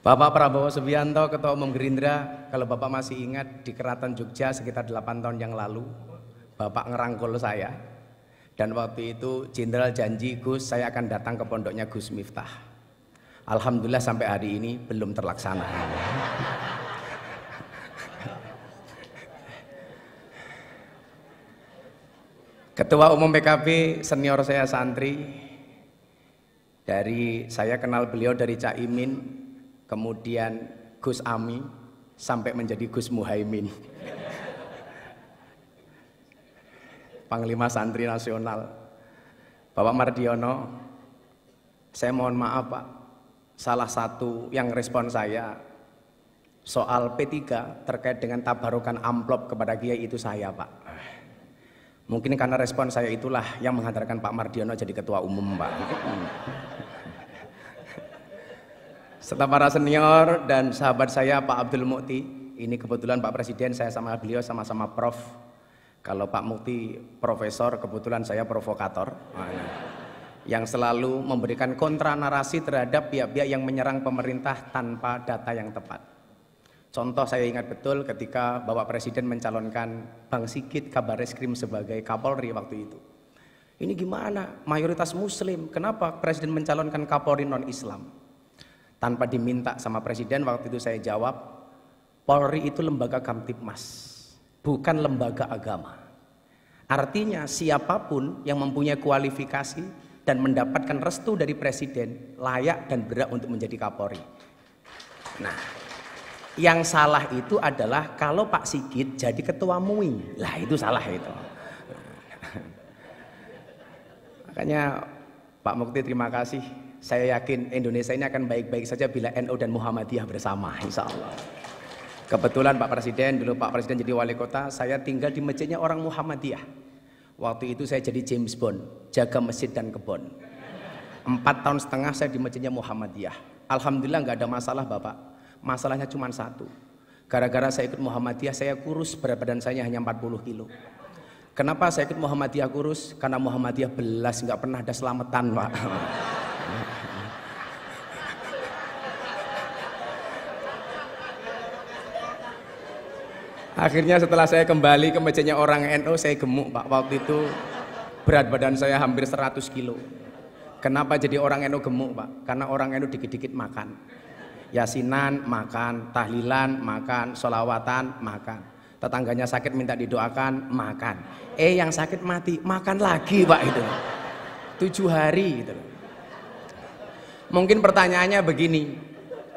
Bapak Prabowo Subianto, Ketua Umum Gerindra, kalau Bapak masih ingat di Keraton Jogja sekitar 8 tahun yang lalu, Bapak ngerangkul saya, dan waktu itu Jenderal janji, Gus, saya akan datang ke pondoknya Gus Miftah. Alhamdulillah sampai hari ini belum terlaksana. Ketua Umum PKB senior saya santri, dari saya kenal beliau dari Cak Imin, kemudian Gus Ami, sampai menjadi Gus Muhaimin, Panglima Santri Nasional. Bapak Mardiono, saya mohon maaf Pak, salah satu yang respon saya soal P3 terkait dengan tabarukan amplop kepada Kiai itu saya Pak. Mungkin karena respon saya itulah yang menghantarkan Pak Mardiono jadi ketua umum Pak. Serta para senior dan sahabat saya Pak Abdul Mukti, ini kebetulan Pak Presiden saya sama beliau sama-sama prof. Kalau Pak Mukti profesor, kebetulan saya provokator, yang selalu memberikan kontra narasi terhadap pihak-pihak yang menyerang pemerintah tanpa data yang tepat. Contoh saya ingat betul ketika Bapak Presiden mencalonkan Bang Sigit Kabareskrim sebagai Kapolri waktu itu. Ini gimana? Mayoritas Muslim, kenapa Presiden mencalonkan Kapolri non-Islam? Tanpa diminta sama Presiden, waktu itu saya jawab, Polri itu lembaga Kamtibmas, bukan lembaga agama. Artinya siapapun yang mempunyai kualifikasi dan mendapatkan restu dari Presiden layak dan berhak untuk menjadi Kapolri. Nah, yang salah itu adalah kalau Pak Sigit jadi ketua MUI, lah itu salah itu. Makanya Pak Mukti terima kasih. Saya yakin Indonesia ini akan baik-baik saja bila NU dan Muhammadiyah bersama, insya Allah. Kebetulan Pak Presiden, dulu Pak Presiden jadi wali kota, saya tinggal di masjidnya orang Muhammadiyah. Waktu itu saya jadi James Bond, jaga masjid dan kebon. 4,5 tahun saya di masjidnya Muhammadiyah. Alhamdulillah nggak ada masalah Bapak. Masalahnya cuma satu. Gara-gara saya ikut Muhammadiyah, saya kurus, berat badan saya hanya 40 kilo. Kenapa saya ikut Muhammadiyah kurus? Karena Muhammadiyah belas, nggak pernah ada selamatan Pak. Akhirnya setelah saya kembali ke masjidnya orang NU, saya gemuk Pak. Waktu itu berat badan saya hampir 100 kilo. Kenapa jadi orang NU gemuk Pak? Karena orang NU dikit-dikit makan. Yasinan makan, tahlilan makan, sholawatan makan. Tetangganya sakit minta didoakan makan. Yang sakit mati makan lagi Pak itu. 7 hari gitu. Mungkin pertanyaannya begini,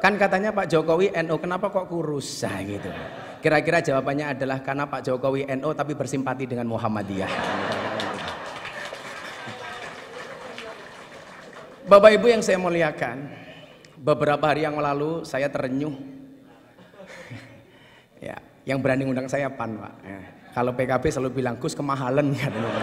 kan katanya Pak Jokowi NU, kenapa kok kurus? Nah, gitu. Kira-kira jawabannya adalah karena Pak Jokowi NU tapi bersimpati dengan Muhammadiyah. Bapak Ibu yang saya muliakan, beberapa hari yang lalu saya terenyuh. Ya, yang berani ngundang saya PAN Pak. Ya. Kalau PKB selalu bilang Gus kemahalan katanya.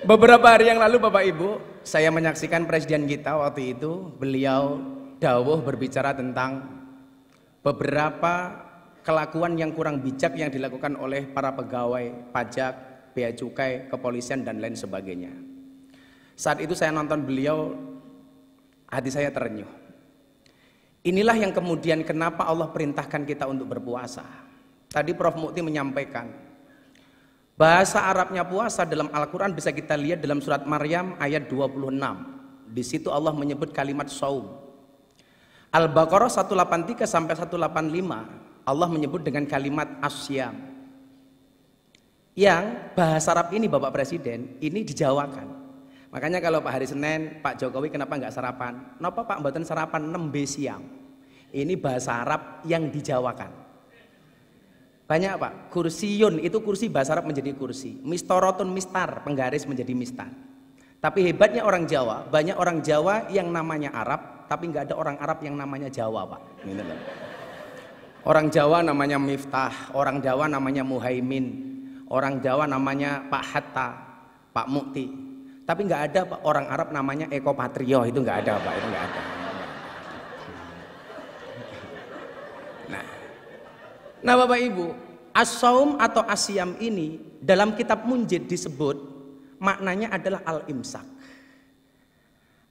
Beberapa hari yang lalu Bapak Ibu, saya menyaksikan Presiden kita waktu itu, beliau dawuh berbicara tentang beberapa kelakuan yang kurang bijak yang dilakukan oleh para pegawai pajak, bea cukai, kepolisian dan lain sebagainya. Saat itu saya nonton beliau, hati saya terenyuh. Inilah yang kemudian kenapa Allah perintahkan kita untuk berpuasa. Tadi Prof Mukti menyampaikan, bahasa Arabnya puasa dalam Al-Quran bisa kita lihat dalam surat Maryam ayat 26. Di situ Allah menyebut kalimat saum. Al-Baqarah 183 sampai 185 Allah menyebut dengan kalimat asyam. Yang bahasa Arab ini Bapak Presiden ini dijawakan. Makanya kalau Pak hari Senin Pak Jokowi kenapa nggak sarapan? Kenapa Pak mboten sarapan nembe siang? Ini bahasa Arab yang dijawakan. Banyak Pak, kursiyun itu kursi bahasa Arab menjadi kursi, mistorotun mistar, penggaris menjadi mistar. Tapi hebatnya orang Jawa, banyak orang Jawa yang namanya Arab, tapi nggak ada orang Arab yang namanya Jawa Pak. Gitu loh. Orang Jawa namanya Miftah, orang Jawa namanya Muhaimin, orang Jawa namanya Pak Hatta, Pak Mukti. Tapi nggak ada Pak orang Arab namanya Eko Patrio, itu nggak ada Pak, itu nggak ada. Nah Bapak Ibu, as-saum atau asyam ini dalam kitab Munjid disebut maknanya adalah al-imsak.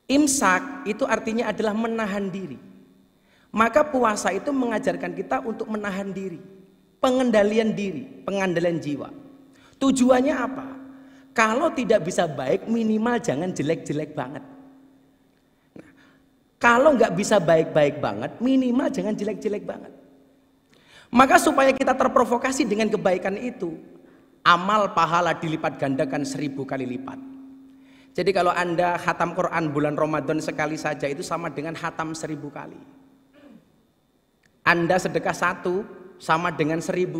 Imsak itu artinya adalah menahan diri. Maka puasa itu mengajarkan kita untuk menahan diri, pengendalian diri, pengandalian jiwa. Tujuannya apa? Kalau tidak bisa baik, minimal jangan jelek-jelek banget. Nah, kalau nggak bisa baik-baik banget, minimal jangan jelek-jelek banget. Maka supaya kita terprovokasi dengan kebaikan itu, amal pahala dilipat gandakan 1000 kali lipat. Jadi kalau Anda khatam Quran bulan Ramadan sekali saja itu sama dengan khatam 1000 kali. Anda sedekah 1 sama dengan 1000.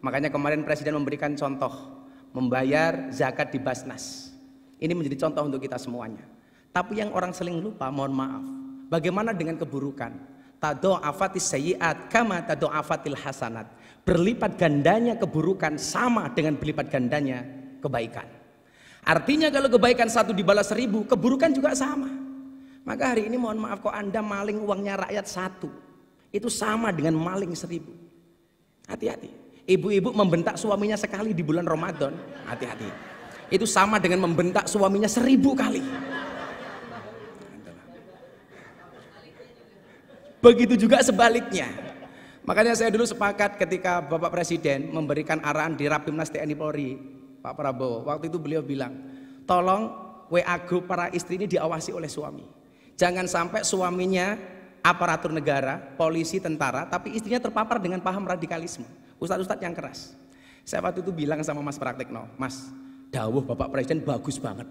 Makanya kemarin Presiden memberikan contoh, membayar zakat di Basnas. Ini menjadi contoh untuk kita semuanya. Tapi yang orang sering lupa, mohon maaf, bagaimana dengan keburukan? Tado'afatis sayyi'at kama tado'afatil hasanat. Berlipat gandanya keburukan sama dengan berlipat gandanya kebaikan. Artinya kalau kebaikan 1 dibalas 1000, keburukan juga sama. Maka hari ini mohon maaf, kok Anda maling uangnya rakyat 1, itu sama dengan maling 1000. Hati-hati. Ibu-ibu membentak suaminya sekali di bulan Ramadan, hati-hati. Itu sama dengan membentak suaminya 1000 kali. Begitu juga sebaliknya. Makanya saya dulu sepakat ketika Bapak Presiden memberikan arahan di Rapimnas TNI Polri, Pak Prabowo, waktu itu beliau bilang, tolong WA grup para istri ini diawasi oleh suami. Jangan sampai suaminya aparatur negara, polisi, tentara, tapi istrinya terpapar dengan paham radikalisme. Ustadz-ustadz yang keras. Saya waktu itu bilang sama Mas Praktekno, Mas, dawuh Bapak Presiden bagus banget.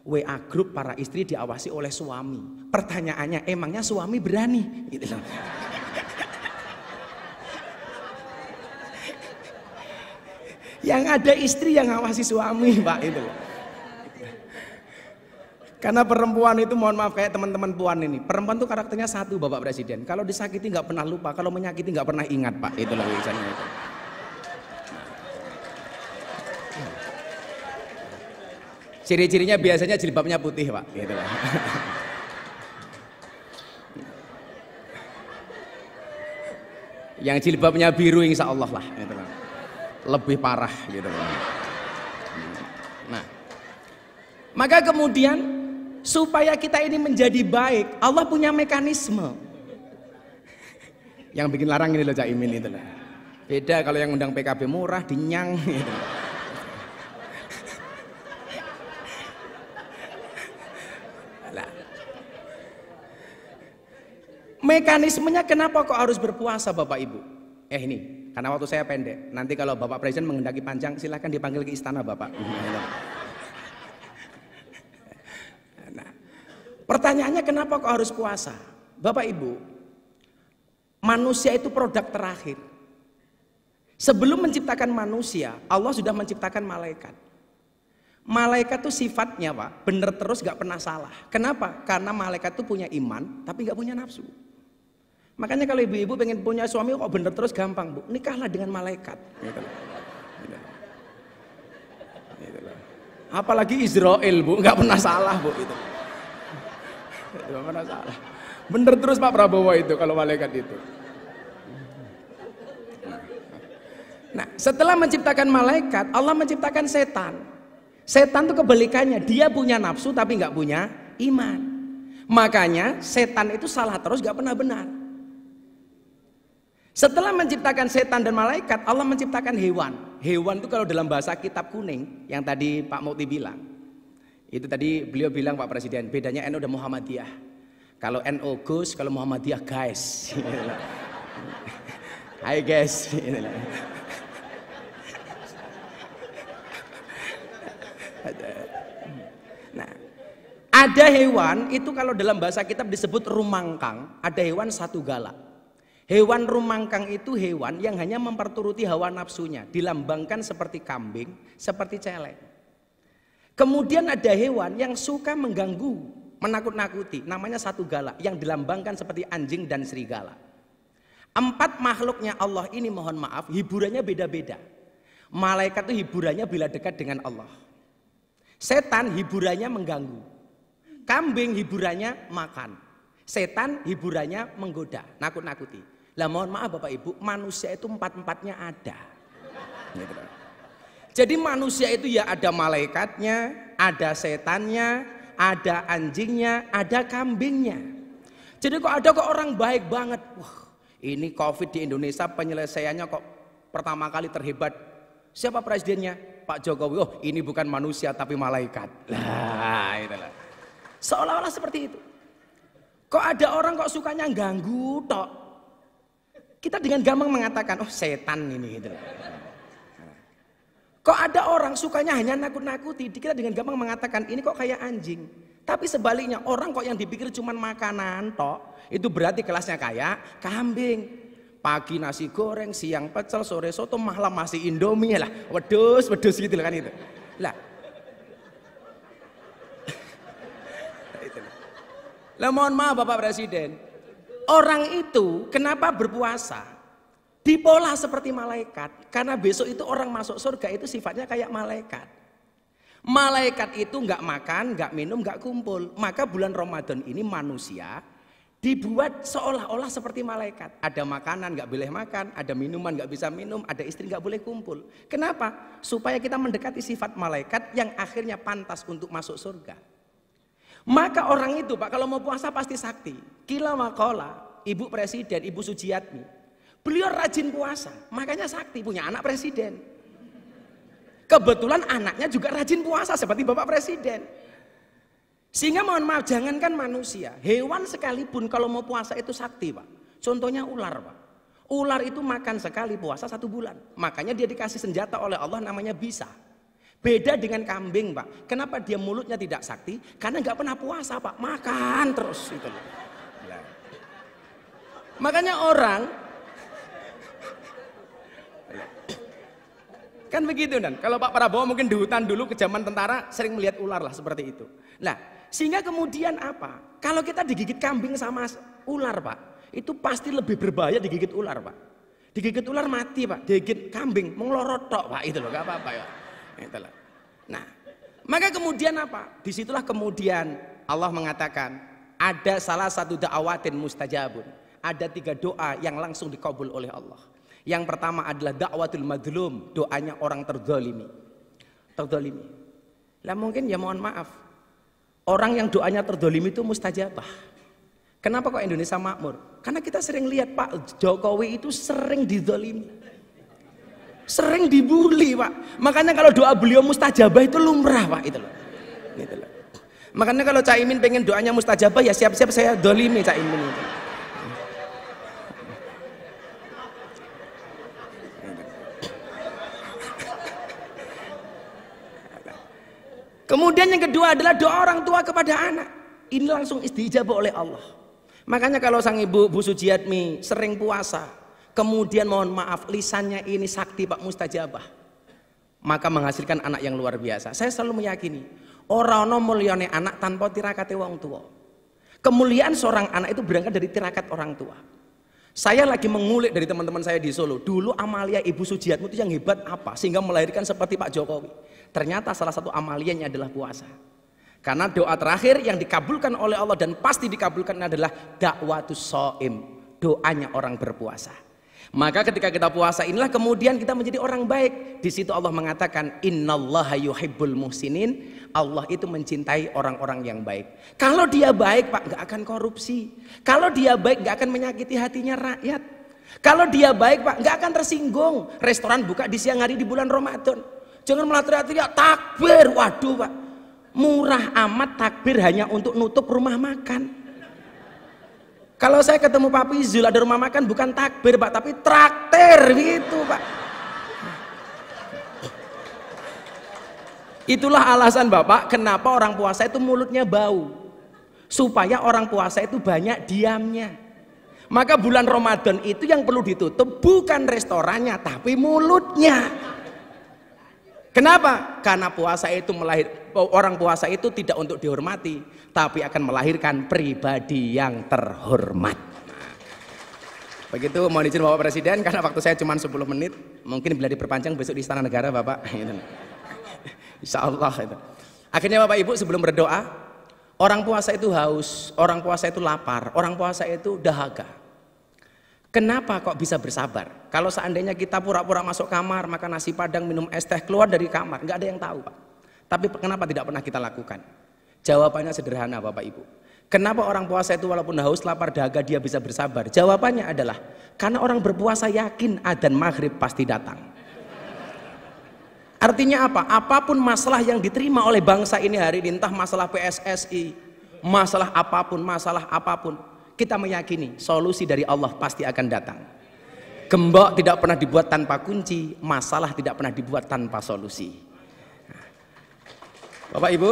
WA grup para istri diawasi oleh suami. Pertanyaannya, emangnya suami berani? Gitu loh. Yang ada istri yang ngawasi suami, Pak, itu. Karena perempuan itu, mohon maaf, kayak teman-teman puan ini. Perempuan itu karakternya 1, Bapak Presiden. Kalau disakiti nggak pernah lupa, kalau menyakiti nggak pernah ingat, Pak. Itulah tulisannya itu. Ciri-cirinya biasanya jilbabnya putih, Pak. Gitu lah. Yang jilbabnya biru insya Allah lah. Gitu lah. Lebih parah gitu lah. Nah, maka kemudian supaya kita ini menjadi baik, Allah punya mekanisme. Yang bikin larang ini loh Cak Imin itu lah. Beda kalau yang undang PKB murah, dinyang gitu. Mekanismenya kenapa kok harus berpuasa Bapak Ibu? Ini, karena waktu saya pendek. Nanti kalau Bapak Presiden menghendaki panjang, silahkan dipanggil ke istana Bapak. Nah, pertanyaannya kenapa kok harus puasa? Bapak Ibu, manusia itu produk terakhir. Sebelum menciptakan manusia, Allah sudah menciptakan malaikat. Malaikat itu sifatnya Pak, bener terus gak pernah salah. Kenapa? Karena malaikat itu punya iman, tapi gak punya nafsu. Makanya kalau ibu-ibu pengen punya suami kok bener terus gampang Bu, nikahlah dengan malaikat. Apalagi Israel Bu, nggak pernah salah Bu itu. Nggak pernah salah. Bener terus Pak Prabowo itu kalau malaikat itu. Nah, setelah menciptakan malaikat, Allah menciptakan setan. Setan itu kebalikannya, dia punya nafsu tapi nggak punya iman. Makanya setan itu salah terus, nggak pernah benar. Setelah menciptakan setan dan malaikat, Allah menciptakan hewan. Hewan itu kalau dalam bahasa kitab kuning, yang tadi Pak Mukti bilang, itu tadi beliau bilang Pak Presiden, bedanya NU dan Muhammadiyah. Kalau NU Gus, kalau Muhammadiyah guys. Hai guys. Nah, ada hewan itu kalau dalam bahasa kitab disebut rumangkang, ada hewan satu galak. Hewan rumangkang itu hewan yang hanya memperturuti hawa nafsunya, dilambangkan seperti kambing, seperti celeng. Kemudian ada hewan yang suka mengganggu, menakut-nakuti, namanya satu galak, yang dilambangkan seperti anjing dan serigala. 4 makhluknya Allah ini mohon maaf, hiburannya beda-beda. Malaikat itu hiburannya bila dekat dengan Allah. Setan hiburannya mengganggu. Kambing hiburannya makan. Setan hiburannya menggoda, nakut-nakuti. Lah mohon maaf Bapak Ibu, manusia itu empat-empatnya ada. Gitu. Jadi manusia itu ya ada malaikatnya, ada setannya, ada anjingnya, ada kambingnya. Jadi kok ada kok orang baik banget. Wah, ini COVID di Indonesia penyelesaiannya kok pertama kali terhebat. Siapa presidennya? Pak Jokowi. Oh, ini bukan manusia tapi malaikat. Lah, itulah. Seolah-olah seperti itu. Kok ada orang kok sukanya ganggu tok. Kita dengan gampang mengatakan, oh setan ini gitu. Kok ada orang sukanya hanya nakut-nakuti, kita dengan gampang mengatakan ini kok kayak anjing. Tapi sebaliknya orang kok yang dipikir cuman makanan tok, itu berarti kelasnya kayak kambing. Pagi nasi goreng, siang pecel, sore soto, malam masih Indomie lah. Wedus gitu kan itu. Lah. Lah mohon maaf Bapak Presiden. Orang itu kenapa berpuasa? Dipola seperti malaikat. Karena besok itu orang masuk surga itu sifatnya kayak malaikat. Malaikat itu nggak makan, nggak minum, nggak kumpul. Maka bulan Ramadan ini manusia dibuat seolah-olah seperti malaikat. Ada makanan nggak boleh makan, ada minuman nggak bisa minum, ada istri nggak boleh kumpul. Kenapa? Supaya kita mendekati sifat malaikat yang akhirnya pantas untuk masuk surga. Maka orang itu Pak kalau mau puasa pasti sakti. Kila makola, Ibu Presiden, Ibu Sujiatmi, beliau rajin puasa, makanya sakti, punya anak presiden. Kebetulan anaknya juga rajin puasa seperti Bapak Presiden. Sehingga mohon maaf, jangankan manusia, hewan sekalipun kalau mau puasa itu sakti Pak. Contohnya ular Pak. Ular itu makan sekali puasa 1 bulan. Makanya dia dikasih senjata oleh Allah namanya bisa. Beda dengan kambing Pak. Kenapa dia mulutnya tidak sakti? Karena nggak pernah puasa Pak, makan terus itu. Makanya orang kan begitu dan kalau Pak Prabowo mungkin di hutan dulu ke zaman tentara sering melihat ular lah seperti itu. Nah, sehingga kemudian apa? Kalau kita digigit kambing sama ular Pak, itu pasti lebih berbahaya digigit ular Pak. Digigit ular mati Pak, digigit kambing melorot tok Pak, itu loh, gak apa-apa ya. Itulah. Nah, maka kemudian apa? Disitulah kemudian Allah mengatakan ada salah satu da'awatin mustajabun. Ada 3 doa yang langsung dikabul oleh Allah. Yang pertama adalah da'watul madlum, doanya orang terzalimi. Terzalimi. Lah mungkin ya mohon maaf, orang yang doanya terzalimi itu mustajabah. Kenapa kok Indonesia makmur? Karena kita sering lihat Pak Jokowi itu sering dizalimi. Sering dibully Pak. Makanya kalau doa beliau mustajabah itu lumrah Pak, itu loh. Gitu loh. Makanya kalau Cak Imin pengen doanya mustajabah ya siap-siap saya dolimi Cak Imin itu. Kemudian yang kedua adalah doa orang tua kepada anak. Ini langsung istijabah oleh Allah. Makanya kalau sang ibu Bu Sujiatmi sering puasa, kemudian mohon maaf lisannya ini sakti Pak mustajabah, maka menghasilkan anak yang luar biasa. Saya selalu meyakini ora ono mulyane anak tanpa tirakate wong tua. Kemuliaan seorang anak itu berangkat dari tirakat orang tua. Saya lagi mengulik dari teman-teman saya di Solo. Dulu amalia Ibu Sujiatmi itu yang hebat apa sehingga melahirkan seperti Pak Jokowi. Ternyata salah satu amalianya adalah puasa. Karena doa terakhir yang dikabulkan oleh Allah dan pasti dikabulkan adalah dakwatus shaim, doanya orang berpuasa. Maka ketika kita puasa inilah kemudian kita menjadi orang baik. Di situ Allah mengatakan innallaha yuhibbul muhsinin. Allah itu mencintai orang-orang yang baik. Kalau dia baik Pak nggak akan korupsi. Kalau dia baik nggak akan menyakiti hatinya rakyat. Kalau dia baik Pak nggak akan tersinggung. Restoran buka di siang hari di bulan Ramadan. Jangan malah teriak-teriak takbir. Waduh Pak, murah amat takbir hanya untuk nutup rumah makan. Kalau saya ketemu Pak Pizul ada rumah makan bukan takbir Pak, tapi traktir gitu Pak. Itulah alasan Bapak kenapa orang puasa itu mulutnya bau. Supaya orang puasa itu banyak diamnya. Maka bulan Ramadan itu yang perlu ditutup bukan restorannya tapi mulutnya. Kenapa? Karena puasa itu orang puasa itu tidak untuk dihormati, tapi akan melahirkan pribadi yang terhormat. Nah, begitu mohon izin Bapak Presiden karena waktu saya cuma 10 menit, mungkin bila diperpanjang besok di Istana Negara Bapak. Insya Allah itu. Akhirnya Bapak Ibu sebelum berdoa, orang puasa itu haus, orang puasa itu lapar, orang puasa itu dahaga. Kenapa kok bisa bersabar? Kalau seandainya kita pura-pura masuk kamar, makan nasi padang, minum es teh, keluar dari kamar, nggak ada yang tahu, Pak. Tapi kenapa tidak pernah kita lakukan? Jawabannya sederhana, Bapak Ibu. Kenapa orang puasa itu walaupun haus, lapar, dahaga dia bisa bersabar? Jawabannya adalah karena orang berpuasa yakin adzan maghrib pasti datang. Artinya apa? Apapun masalah yang diterima oleh bangsa ini hari ini, entah masalah PSSI, masalah apapun, kita meyakini solusi dari Allah pasti akan datang. Gembok tidak pernah dibuat tanpa kunci, masalah tidak pernah dibuat tanpa solusi. Bapak Ibu,